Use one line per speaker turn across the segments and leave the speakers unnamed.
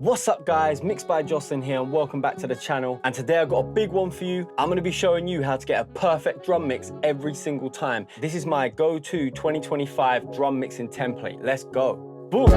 What's up guys, Mixed by Jocelyn here and welcome back to the channel. And today I've got a big one for you. I'm gonna be showing you how to get a perfect drum mix every single time. This is my go-to 2025 drum mixing template. Let's go. Boom.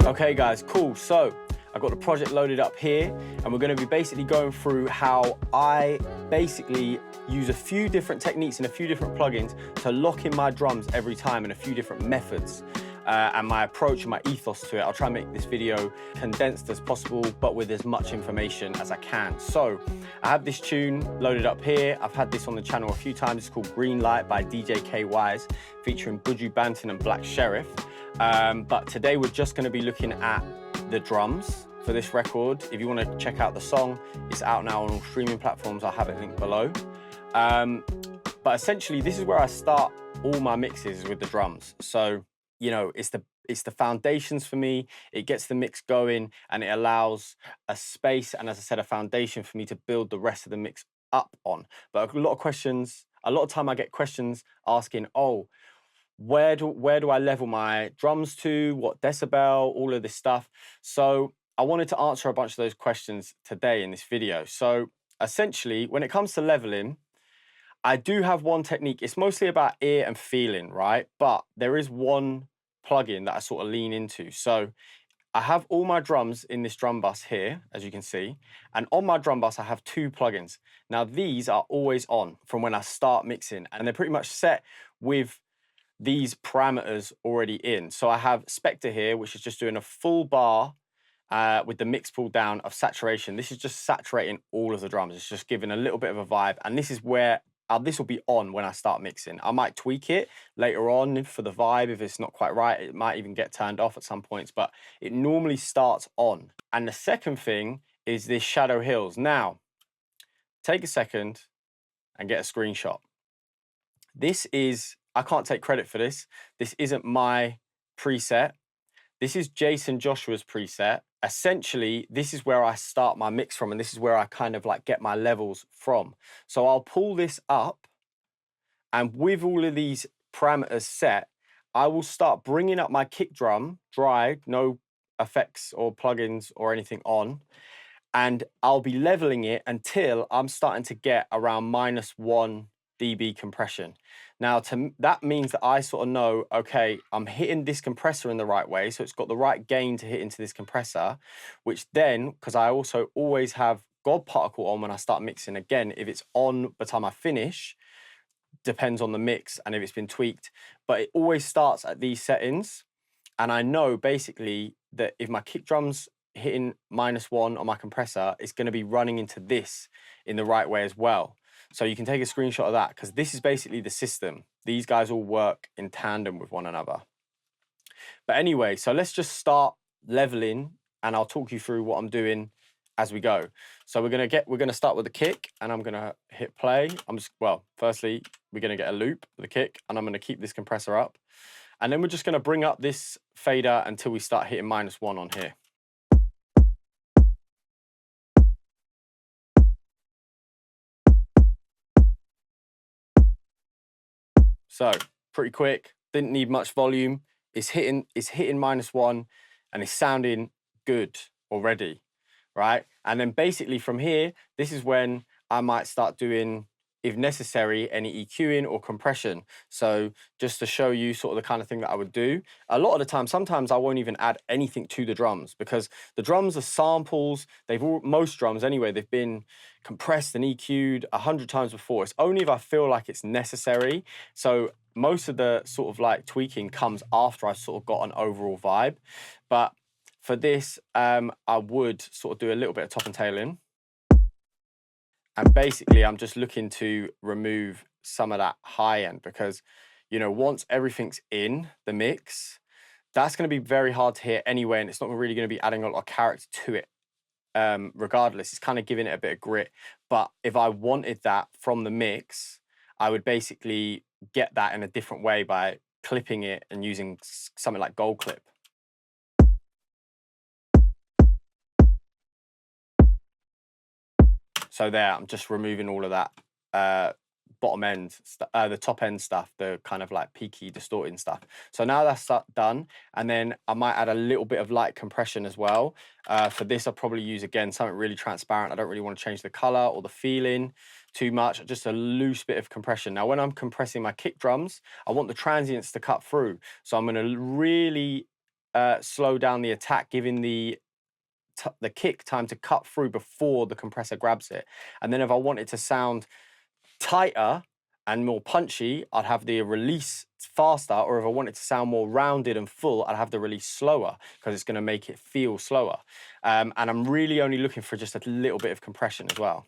Okay guys, cool. So I've got the project loaded up here and we're gonna be basically going through how I basically use a few different techniques and a few different plugins to lock in my drums every time and a few different methods. And my approach and my ethos to it. I'll try and make this video condensed as possible, but with as much information as I can. So I have this tune loaded up here. I've had this on the channel a few times. It's called Green Light by DJ KYs, featuring Buju Banton and Black Sheriff. But today we're just gonna be looking at the drums for this record. If you want to check out the song, it's out now on all streaming platforms. I'll have it linked below. But essentially, this is where I start all my mixes with the drums. So, you know, it's the foundations for me. It gets the mix going and it allows a space and, as I said, a foundation for me to build the rest of the mix up on. But a lot of time I get questions asking, oh, where do I level my drums to? What decibel? All of this stuff. So I wanted to answer a bunch of those questions today in this video. So essentially, when it comes to leveling, I do have one technique. It's mostly about ear and feeling, right? But there is one plugin that I sort of lean into. So I have all my drums in this drum bus here, as you can see. And on my drum bus, I have two plugins. Now, these are always on from when I start mixing, and they're pretty much set with these parameters already in. So I have Spectre here, which is just doing a full bar with the mix pulled down of saturation. This is just saturating all of the drums. It's just giving a little bit of a vibe. And this is where this will be on when I start mixing. I might tweak it later on for the vibe. If it's not quite right, it might even get turned off at some points, but it normally starts on. And the second thing is this Shadow Hills. Now, take a second and get a screenshot. This is, I can't take credit for this. This isn't my preset. This is Jason Joshua's preset. Essentially, this is where I start my mix from, and this is where I kind of like get my levels from. So I'll pull this up, and with all of these parameters set, I will start bringing up my kick drum, dry, no effects or plugins or anything on, and I'll be leveling it until I'm starting to get around -1 dB compression. Now, that means that I sort of know, okay, I'm hitting this compressor in the right way, so it's got the right gain to hit into this compressor, which then, because I also always have God Particle on when I start mixing, again, if it's on by the time I finish, depends on the mix and if it's been tweaked, but it always starts at these settings, and I know basically that if my kick drum's hitting -1 on my compressor, it's going to be running into this in the right way as well. So you can take a screenshot of that because this is basically the system. These guys all work in tandem with one another. But anyway, so let's just start leveling and I'll talk you through what I'm doing as we go. So we're gonna start with the kick and I'm gonna hit play. Firstly, we're gonna get a loop with the kick and I'm gonna keep this compressor up. And then we're just gonna bring up this fader until we start hitting -1 on here. So pretty quick, didn't need much volume. It's hitting -1 and it's sounding good already, right? And then basically from here, this is when I might start doing, if necessary, any EQing or compression. So just to show you sort of the kind of thing that I would do. A lot of the time, sometimes I won't even add anything to the drums because the drums are samples. Most drums anyway, they've been compressed and EQ'd 100 times before. It's only if I feel like it's necessary. So most of the sort of like tweaking comes after I've sort of got an overall vibe. But for this, I would sort of do a little bit of top and tail in. And basically, I'm just looking to remove some of that high end because, you know, once everything's in the mix, that's going to be very hard to hear anyway, and it's not really going to be adding a lot of character to it. Regardless, it's kind of giving it a bit of grit. But if I wanted that from the mix, I would basically get that in a different way by clipping it and using something like Gold Clip. So there, I'm just removing all of that bottom end, the top end stuff, the kind of like peaky distorting stuff. So now that's done, and then I might add a little bit of light compression as well. For this, I'll probably use, again, something really transparent. I don't really want to change the color or the feeling too much, just a loose bit of compression. Now, when I'm compressing my kick drums, I want the transients to cut through. So I'm going to really slow down the attack, giving the kick time to cut through before the compressor grabs it. And then if I want it to sound tighter and more punchy, I'd have the release faster, or if I want it to sound more rounded and full, I'd have the release slower, because it's going to make it feel slower. And I'm really only looking for just a little bit of compression as well.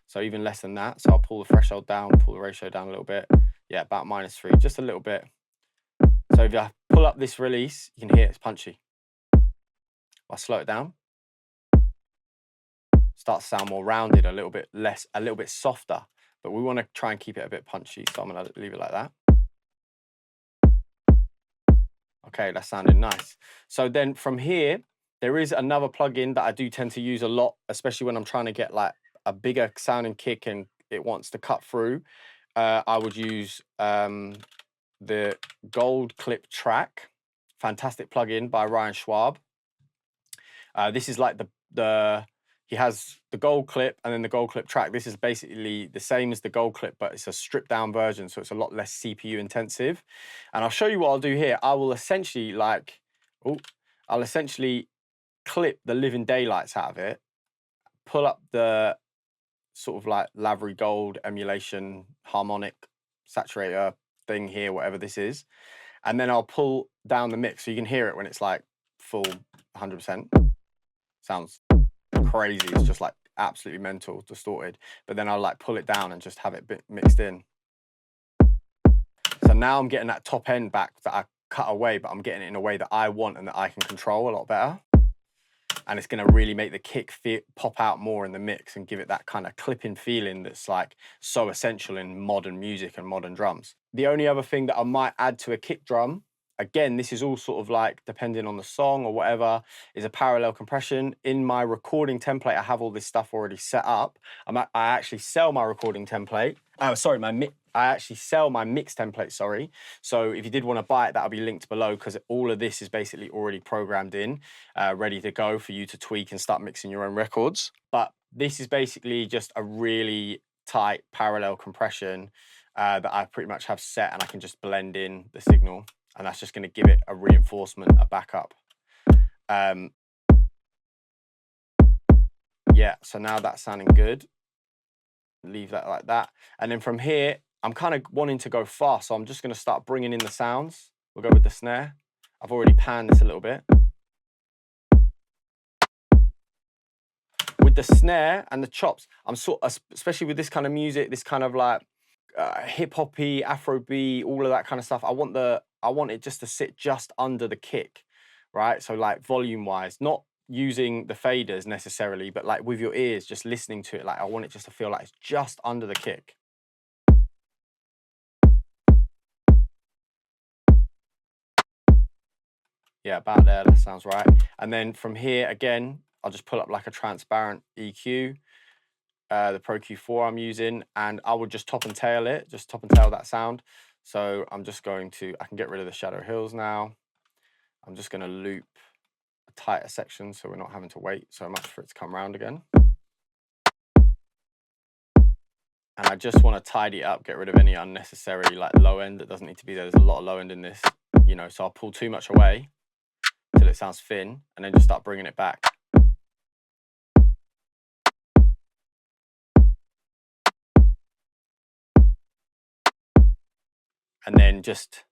So even less than that. So I'll pull the threshold down, pull the ratio down a little bit. Yeah, about -3, just a little bit. So if I pull up this release, you can hear it's punchy. I'll slow it down. Starts to sound more rounded, a little bit less, a little bit softer. But we want to try and keep it a bit punchy, so I'm going to leave it like that. Okay, that's sounding nice. So then from here, there is another plugin that I do tend to use a lot, especially when I'm trying to get like a bigger sounding kick and it wants to cut through. I would use the Gold Clip Track. Fantastic plugin by Ryan Schwab. This is like he has the Gold Clip and then the Gold Clip Track. This is basically the same as the Gold Clip, but it's a stripped down version, so it's a lot less CPU intensive. And I'll show you what I'll do here. I will essentially clip the living daylights out of it, pull up the sort of like Lavery Gold emulation harmonic saturator thing here, whatever this is, and then I'll pull down the mix so you can hear it when it's like full 100%. Sounds crazy. It's just like absolutely mental, distorted. But then I'll like pull it down and just have it mixed in. So now I'm getting that top end back that I cut away, but I'm getting it in a way that I want and that I can control a lot better. And it's going to really make the kick pop out more in the mix and give it that kind of clipping feeling that's like so essential in modern music and modern drums. The only other thing that I might add to a kick drum, again, this is all sort of like depending on the song or whatever, is a parallel compression. In my recording template, I have all this stuff already set up. I actually sell my recording template. I actually sell my mix template, sorry. So if you did want to buy it, that'll be linked below, because all of this is basically already programmed in, ready to go for you to tweak and start mixing your own records. But this is basically just a really tight parallel compression that I pretty much have set, and I can just blend in the signal, and that's just going to give it a reinforcement, a backup. Yeah, so now that's sounding good. Leave that like that. And then from here, I'm kind of wanting to go fast, so I'm just going to start bringing in the sounds. We'll go with the snare. I've already panned this a little bit. With the snare and the chops, I'm especially with this kind of music, this kind of like hip-hoppy, Afrobeat, all of that kind of stuff, I want it just to sit just under the kick, right? So like volume-wise, not using the faders necessarily, but like with your ears, just listening to it, like I want it just to feel like it's just under the kick. Yeah, about there, that sounds right. And then from here, again, I'll just pull up like a transparent EQ, the Pro Q4 I'm using, and I would just top and tail it, just top and tail that sound. So I'm just going to, I can get rid of the Shadow Hills now. I'm just going to loop a tighter section so we're not having to wait so much for it to come round again. And I just want to tidy it up, get rid of any unnecessary like low end that doesn't need to be there. There's a lot of low end in this, you know, so I'll pull too much away till it sounds thin and then just start bringing it back. And then just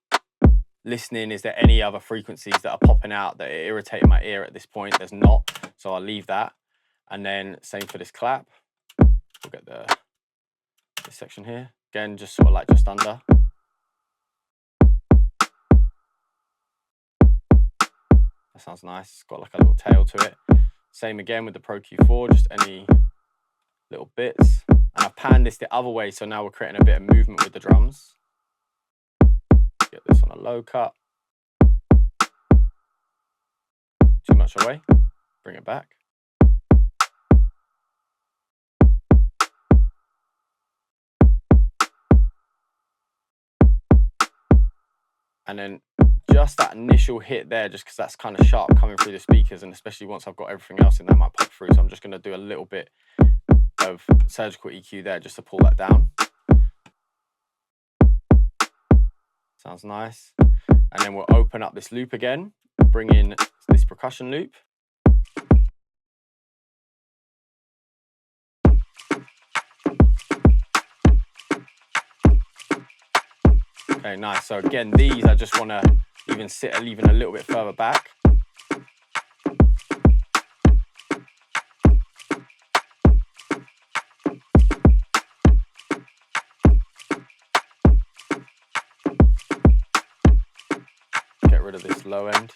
listening, is there any other frequencies that are popping out that are irritating my ear at this point? There's not, so I'll leave that. And then same for this clap. We'll get this section here. Again, just sort of like just under. That sounds nice. It's got like a little tail to it. Same again with the Pro Q4, just any little bits. And I've panned this the other way, so now we're creating a bit of movement with the drums. Get this on a low cut. Too much away. Bring it back. And then just that initial hit there, just because that's kind of sharp coming through the speakers, and especially once I've got everything else in, that might pop through. So I'm just going to do a little bit of surgical EQ there just to pull that down. Sounds nice. And then we'll open up this loop again, bring in this percussion loop. Okay, nice. So again, these I just want to even sit even a little bit further back. Get rid of this low end.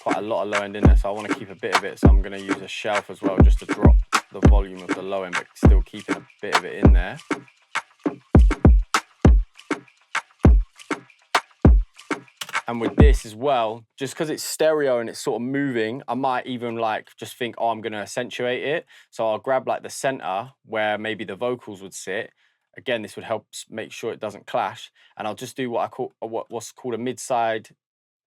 Quite a lot of low end in there, so I want to keep a bit of it. So I'm going to use a shelf as well, just to drop the volume of the low end, but still keeping a bit of it in there. And with this as well, just because it's stereo and it's sort of moving, I might even like just think, oh, I'm going to accentuate it. So I'll grab like the center where maybe the vocals would sit. Again, this would help make sure it doesn't clash. And I'll just do what I call what's called a mid-side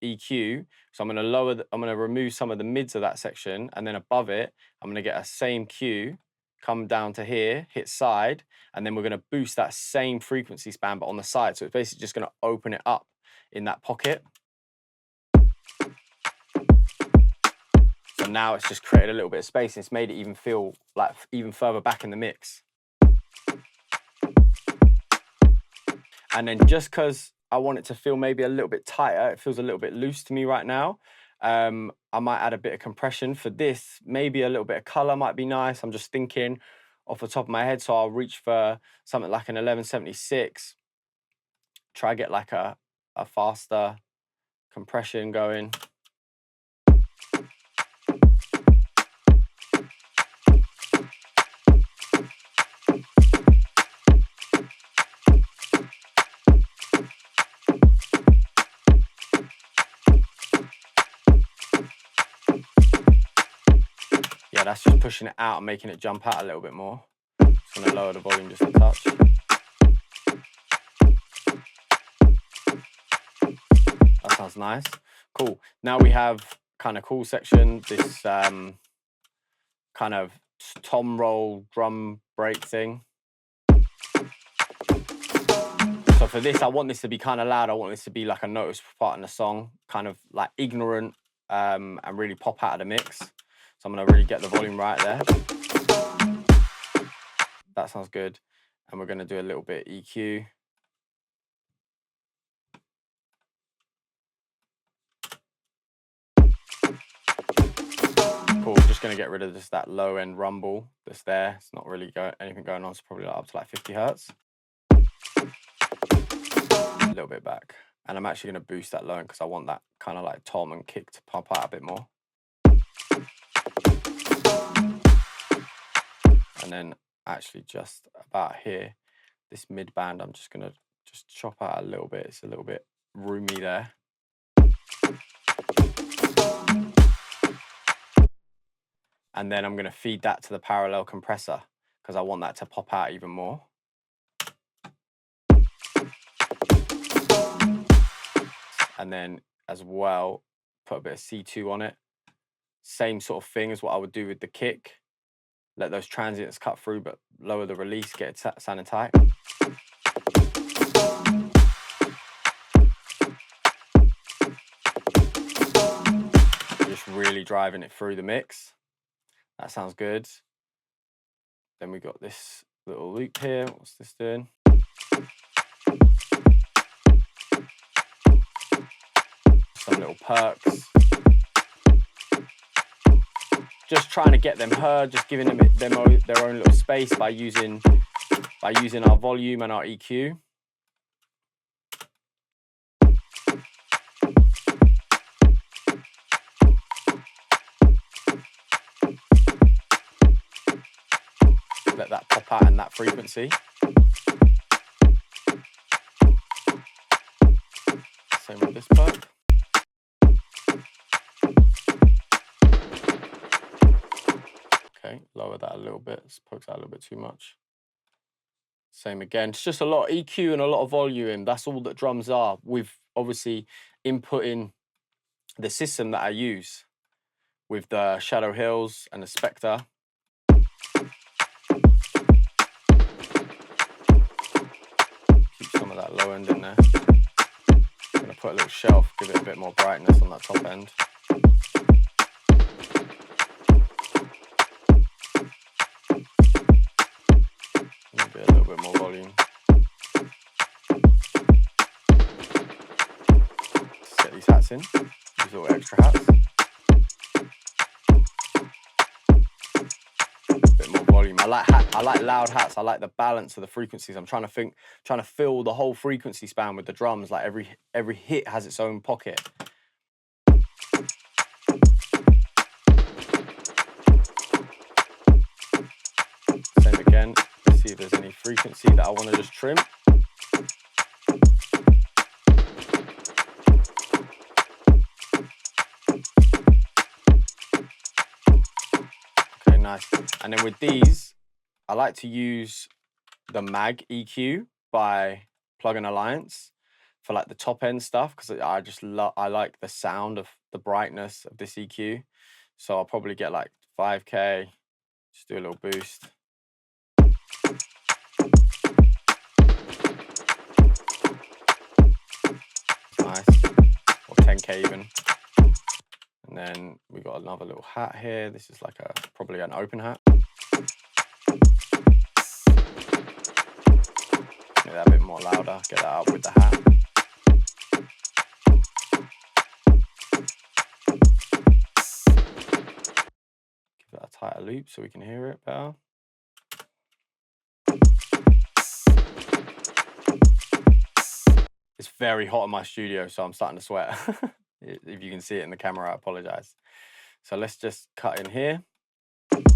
EQ. So I'm going to I'm going to remove some of the mids of that section, and then above it, I'm going to get a same cue, come down to here, hit side, and then we're going to boost that same frequency span, but on the side. So it's basically just going to open it up in that pocket. So now it's just created a little bit of space, and it's made it even feel like even further back in the mix. And then just because I want it to feel maybe a little bit tighter, it feels a little bit loose to me right now, I might add a bit of compression for this. Maybe a little bit of color might be nice. I'm just thinking off the top of my head, so I'll reach for something like an 1176. Try get like a faster compression going. Yeah, that's just pushing it out and making it jump out a little bit more. Just gonna lower the volume just a touch. That sounds nice. Cool. Now we have kind of cool section, this kind of tom roll drum break thing. So for this, I want this to be kind of loud. I want this to be like a noticeable part in the song, kind of like ignorant, and really pop out of the mix. So I'm gonna really get the volume right there. That sounds good. And we're gonna do a little bit EQ. Cool, just gonna get rid of just that low end rumble that's there. It's not really anything going on. It's probably like up to like 50 Hertz. A little bit back. And I'm actually gonna boost that low end because I want that kind of like tom and kick to pop out a bit more. And then actually just about here, this mid band, I'm just gonna just chop out a little bit. It's a little bit roomy there. And then I'm gonna feed that to the parallel compressor because I want that to pop out even more. And then as well, put a bit of C2 on it. Same sort of thing as what I would do with the kick. Let those transients cut through, but lower the release, get it sounding tight. Just really driving it through the mix. That sounds good. Then we got this little loop here. What's this doing? Some little perks. Just trying to get them heard, just giving them their own little space by using our volume and our EQ. Let that pop out in that frequency. Same with this perk. Okay, lower that a little bit. This pokes out a little bit too much. Same again. It's just a lot of EQ and a lot of volume. That's all that drums are, with obviously inputting the system that I use with the Shadow Hills and the Spectre. Keep some of that low end in there. I'm gonna put a little shelf, give it a bit more brightness on that top end. Maybe a little bit more volume. Set these hats in, these little extra hats. Bit more volume. I like loud hats. I like the balance of the frequencies. I'm trying to fill the whole frequency span with the drums. Like every hit has its own pocket. Same again. Let's see if there's any frequency that I want to just trim. Okay, nice. And then with these, I like to use the Mag EQ by Plug-in Alliance for like the top end stuff, because I like the sound of the brightness of this EQ. So I'll probably get like 5K, just do a little boost. Nice, or 10K even. And then we got another little hat here. This is like probably an open hat. Make that a bit more louder, get that up with the hat. Give that a tighter loop so we can hear it better. It's very hot in my studio, so I'm starting to sweat. If you can see it in the camera, I apologize. So let's just cut in here. Make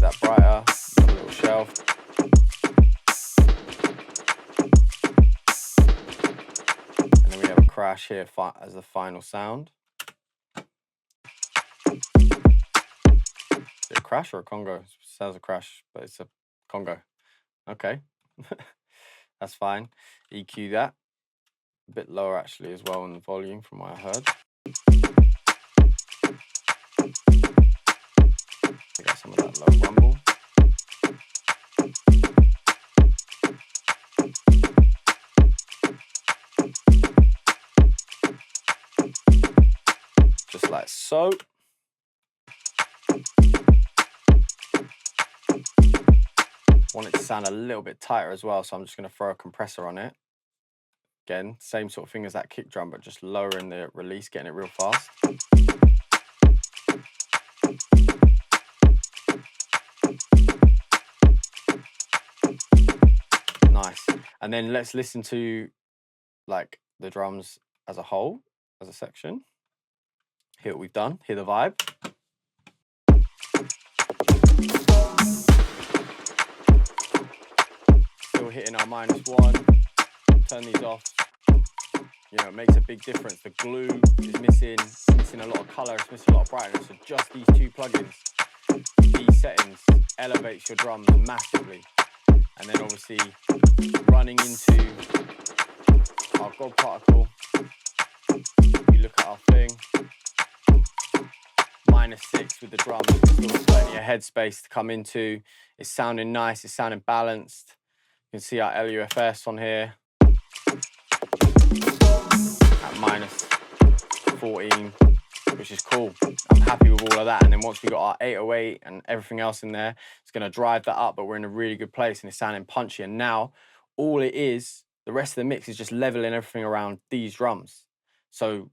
that brighter, a little shelf. And then we have a crash here as the final sound. Is it a crash or a congo? It sounds a crash, but it's a congo. Okay. That's fine. EQ that. A bit lower actually as well in the volume from what I heard. We got some of that low rumble. Just like so. Want it to sound a little bit tighter as well, so I'm just going to throw a compressor on it. Again, same sort of thing as that kick drum, but just lowering the release, getting it real fast. Nice. And then let's listen to like the drums as a whole, as a section. Hear what we've done, hear the vibe. Still hitting our -1. Turn these off. You know, it makes a big difference. The glue is missing a lot of color, it's missing a lot of brightness. So just these two plugins, these settings, elevates your drums massively. And then obviously running into our God particle, we look at our thing, -6 with the drums, still plenty of headspace to come into. It's sounding nice, it's sounding balanced. You can see our LUFS on here at -14, which is cool. I'm happy with all of that. And then once we got our 808 and everything else in there, it's going to drive that up, but we're in a really good place and it's sounding punchy. And now all it is, the rest of the mix is just leveling everything around these drums. So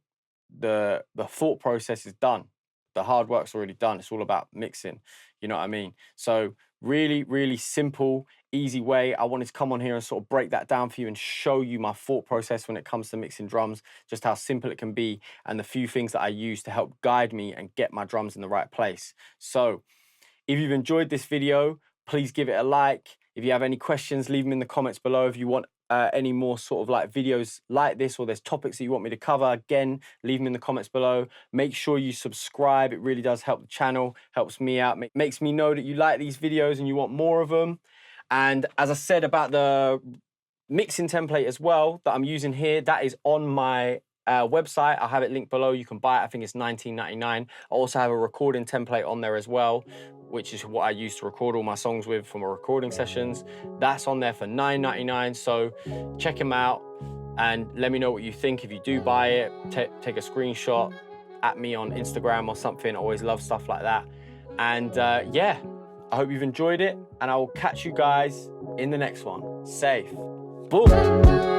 the thought process is done. The hard work's already done. It's all about mixing, you know what I mean? So really, really simple, easy way. I wanted to come on here and sort of break that down for you and show you my thought process when it comes to mixing drums, just how simple it can be and the few things that I use to help guide me and get my drums in the right place. So if you've enjoyed this video, please give it a like. If you have any questions, leave them in the comments below. If you want any more sort of like videos like this, or there's topics that you want me to cover, again, leave them in the comments below. Make sure you subscribe. It really does help the channel, helps me out, makes me know that you like these videos and you want more of them. And as I said about the mixing template as well that I'm using here, that is on my website. I'll have it linked below. You can buy it. I think it's $19.99. I also have a recording template on there as well, which is what I use to record all my songs with for my recording sessions. That's on there for $9.99. So check them out and let me know what you think. If you do buy it, take a screenshot at me on Instagram or something. I always love stuff like that. And yeah, I hope you've enjoyed it, and I will catch you guys in the next one. Safe. Boom.